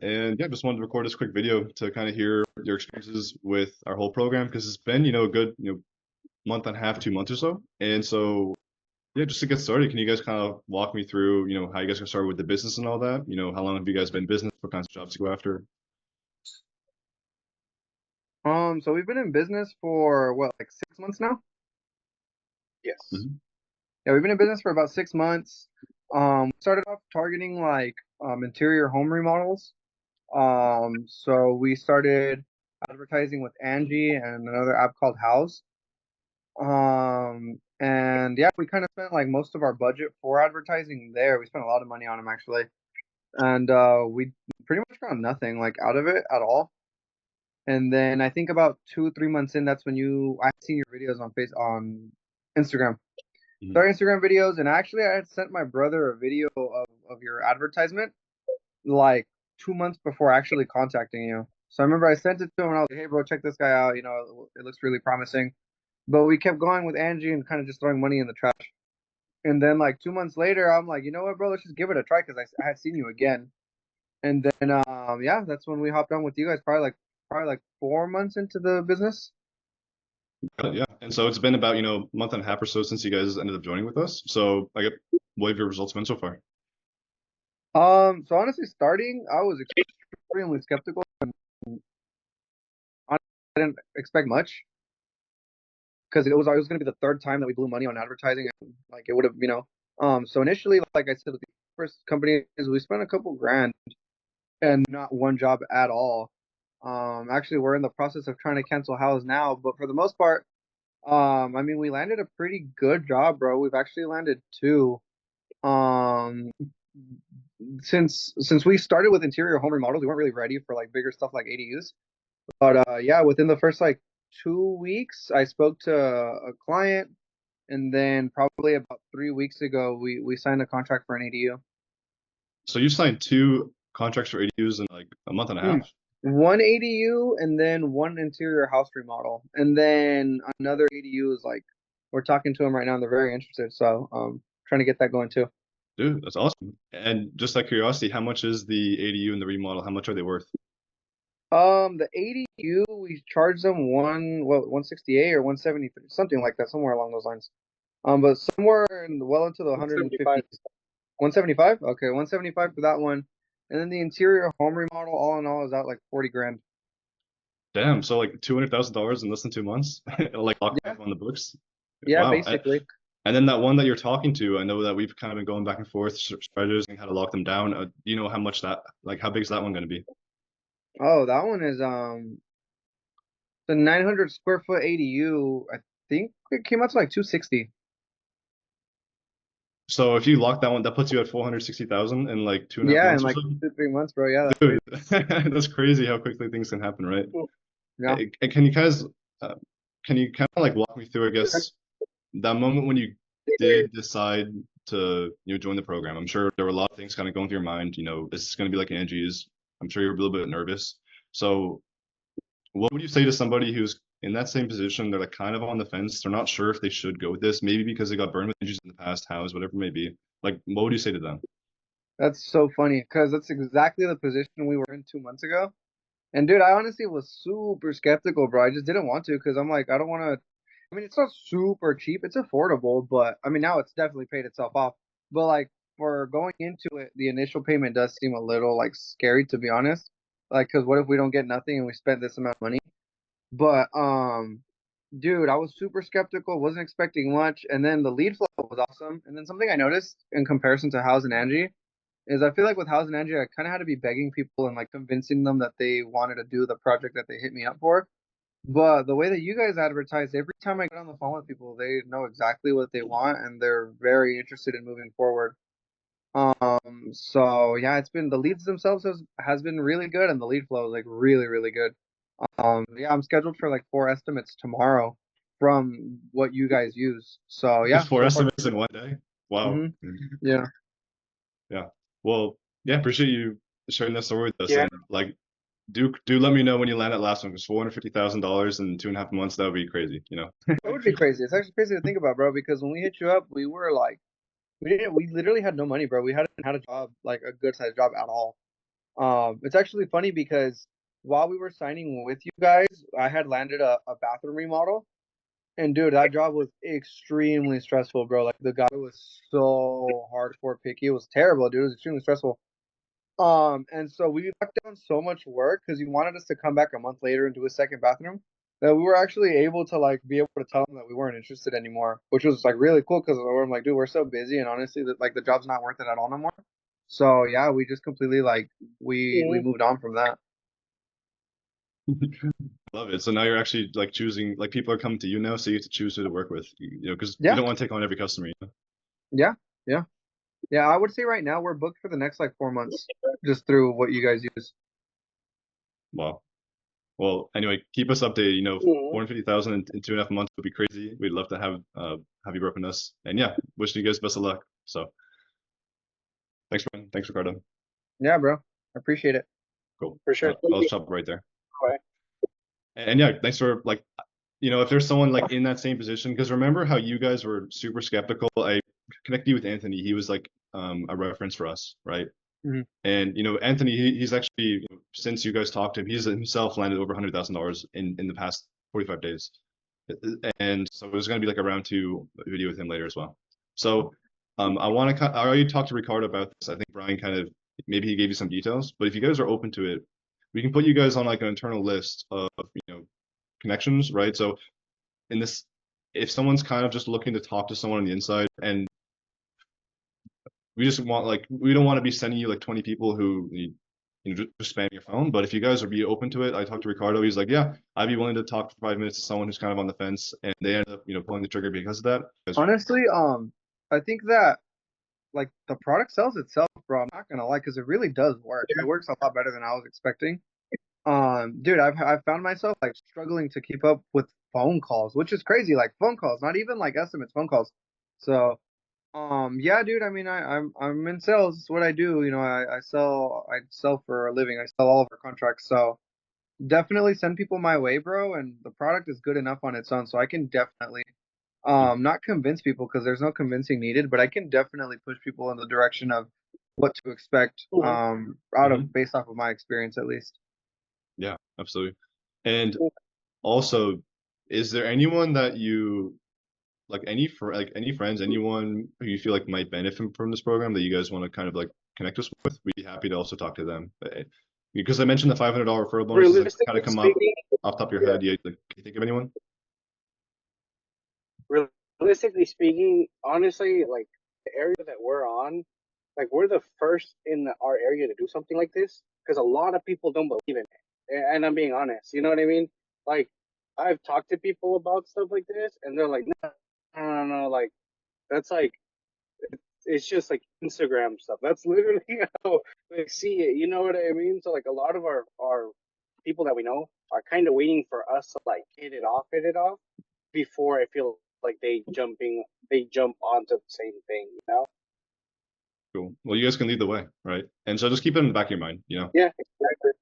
And yeah, just wanted to record this quick video to kind of hear your experiences with our whole program because it's been, a good, month and a half, 2 months or so. And so, yeah, just to get started, can you guys kind of walk me through, how you guys got started with the business and all that? How long have you guys been in business? What kinds of jobs to go after? So we've been in business for what, like 6 months now? Yes. Hmm. Yeah, we've been in business for about 6 months. We started off targeting like interior home remodels. So we started advertising with Angie and another app called Houzz. And yeah, we kind of spent like most of our budget for advertising there. We spent a lot of money on them actually. And we pretty much got nothing like out of it at all. And then I think about 2, 3 months in, that's when I seen your videos on Instagram. Hmm. Sorry, Instagram videos, and actually I had sent my brother a video of your advertisement like 2 months before actually contacting you. So I remember I sent it to him and I was like, hey bro, check this guy out. It looks really promising. But we kept going with Angie and kind of just throwing money in the trash. And then like 2 months later, I'm like, you know what, bro, let's just give it a try because I had seen you again. And then yeah, that's when we hopped on with you guys probably like 4 months into the business. Got it, yeah. And so it's been about, month and a half or so since you guys ended up joining with us. So I get what have your results been so far? So honestly, starting, I was extremely skeptical. Honestly, I didn't expect much because it was going to be the third time that we blew money on advertising, and like it would have, So initially, like I said, with the first company is we spent a couple grand and not one job at all. Actually, we're in the process of trying to cancel House now, but for the most part, I mean, we landed a pretty good job, bro. We've actually landed two. Um, since we started with interior home remodels, we weren't really ready for like bigger stuff like ADUs. But yeah, within the first like 2 weeks, I spoke to a client, and then probably about 3 weeks ago, we signed a contract for an ADU. So you signed two contracts for ADUs in like a month and a Hmm. half? One ADU and then one interior house remodel, and then another ADU is like we're talking to them right now, and they're very interested. So trying to get that going too. Dude, that's awesome. And just out of curiosity, how much is the ADU and the remodel? How much are they worth? The ADU we charge them 168 or 173, something like that, somewhere along those lines. But somewhere well into the 175. 150s. 175? Okay, 175 for that one. And then the interior home remodel, all in all, is out like 40 grand. Damn, so like $200,000 in less than 2 months, like locked Yeah, up on the books. yeah, Wow. basically. And then that one that you're talking to, I know that we've kind of been going back and forth, strategizing how to lock them down. Do you know how much that, like, how big is that one going to be? Oh, that one is the 900 square foot ADU. I think it came out to like 260. So if you lock that one, that puts you at 460,000 in like two and a half Yeah, in months or like so. 2, 3 months, bro. Yeah, that's Dude, crazy. that's crazy how quickly things can happen, right? Yeah. Can you guys, uh, can you kind of like walk me through, I guess, that moment when you did decide to join the program? I'm sure there were a lot of things kind of going through your mind. This is going to be like Angie's. I'm sure you're a little bit nervous. So what would you say to somebody who's in that same position? They're like kind of on the fence. They're not sure if they should go with this. Maybe because they got burned with Angie's in the past, house, whatever it may be. Like, what would you say to them? That's so funny because that's exactly the position we were in 2 months ago. And dude, I honestly was super skeptical, bro. I just didn't want to because I'm like, I don't want to. I mean, it's not super cheap. It's affordable, but I mean, now it's definitely paid itself off. But like for going into it, the initial payment does seem a little like scary, to be honest. Like, because what if we don't get nothing and we spent this amount of money? But dude, I was super skeptical, wasn't expecting much, and then the lead flow was awesome. And then something I noticed in comparison to House and Angie is I feel like with House and Angie, I kind of had to be begging people and like convincing them that they wanted to do the project that they hit me up for. But the way that you guys advertise, every time I get on the phone with people, they know exactly what they want and they're very interested in moving forward. So yeah, it's been the leads themselves has been really good and the lead flow is like really, really good. Yeah, I'm scheduled for like 4 estimates tomorrow from what you guys use. So yeah, Four so far. estimates in one day. Wow. Hmm. Yeah. Yeah. Well, yeah, appreciate you sharing that story with us. Yeah. And like, do let me know when you land that last one because $450,000 in 2.5 months, that would be crazy. It would be crazy. It's actually crazy to think about, bro, because when we hit you up, we were like we literally had no money, bro. We hadn't had a job, like a good sized job at all. It's actually funny because while we were signing with you guys, I had landed a bathroom remodel. And dude, that job was extremely stressful, bro. Like the guy was so hardcore picky. It was terrible, dude. It was extremely stressful. And so we knocked down so much work because he wanted us to come back a month later and do a second bathroom that we were actually able to like be able to tell him that we weren't interested anymore, which was like really cool because I'm like, dude, we're so busy and honestly, that like the job's not worth it at all no more. So yeah, we just completely like we Mhm. moved on from that. Love it. So now you're actually like choosing, like people are coming to you now, so you have to choose who to work with, you know, because you Yeah, don't want to take on every customer, you know? yeah, yeah, yeah. I would say right now we're booked for the next like 4 months just through what you guys use. Wow. Well, anyway, keep us updated. You know, Mhm. 450,000 in 2.5 months would be crazy. We'd love to have you work with us. And yeah, wishing you guys best of luck. So thanks, Brian. Thanks, Ricardo. Yeah, bro. I appreciate it. Cool. For sure. Thank I'll you. stop right there. Bye. And yeah, thanks for like, you know, if there's someone like in that same position, because remember how you guys were super skeptical. I connected you with Anthony. He was like a reference for us, right? Mhm. And you know, Anthony, he's actually, you know, since you guys talked to him, he's himself landed over $100,000 in the past 45 days. And so there's going to be like a round two video with him later as well. So I want to, I already talked to Ricardo about this. I think Brian kind of, maybe he gave you some details, but if you guys are open to it, we can put you guys on like an internal list of, you know, connections, right? So in this, if someone's kind of just looking to talk to someone on the inside, and we just want like, we don't want to be sending you like 20 people who you know, just spam your phone. But if you guys would be open to it, I talked to Ricardo. He's like, yeah, I'd be willing to talk for 5 minutes to someone who's kind of on the fence, and they end up, you know, pulling the trigger because of that. Honestly, I think that like the product sells itself, bro. I'm not gonna lie, because it really does work. It works a lot better than I was expecting. Dude, I've found myself like struggling to keep up with phone calls, which is crazy. Like phone calls, not even like estimates, phone calls. So, yeah, dude. I mean, I'm in sales. It's what I do. You know, I sell for a living. I sell all of our contracts. So definitely send people my way, bro. And the product is good enough on its own, so I can definitely not convince people because there's no convincing needed, but I can definitely push people in the direction of what to expect Mhm. out of Mhm. based off of my experience at least. Yeah, absolutely. And also, is there anyone that you like like any friends, anyone who you feel like might benefit from this program that you guys want to kind of like connect us with? We'd be happy to also talk to them. Because I mentioned the $500 referral bonus is like kind of Realistically come up speaking, off the top of your yeah. head. Like, can you think of anyone? Realistically speaking, honestly, like the area that we're on, like we're the first in our area to do something like this because a lot of people don't believe in it. And I'm being honest, you know what I mean? Like I've talked to people about stuff like this, and they're like, no, no, no, no, like that's like it's just like Instagram stuff. That's literally how they see it. You know what I mean? So like a lot of our people that we know are kind of waiting for us to like hit it off before I feel like they jump onto the same thing, you know? Cool. Well, you guys can lead the way, right? And so just keep it in the back of your mind, you know? Yeah, exactly.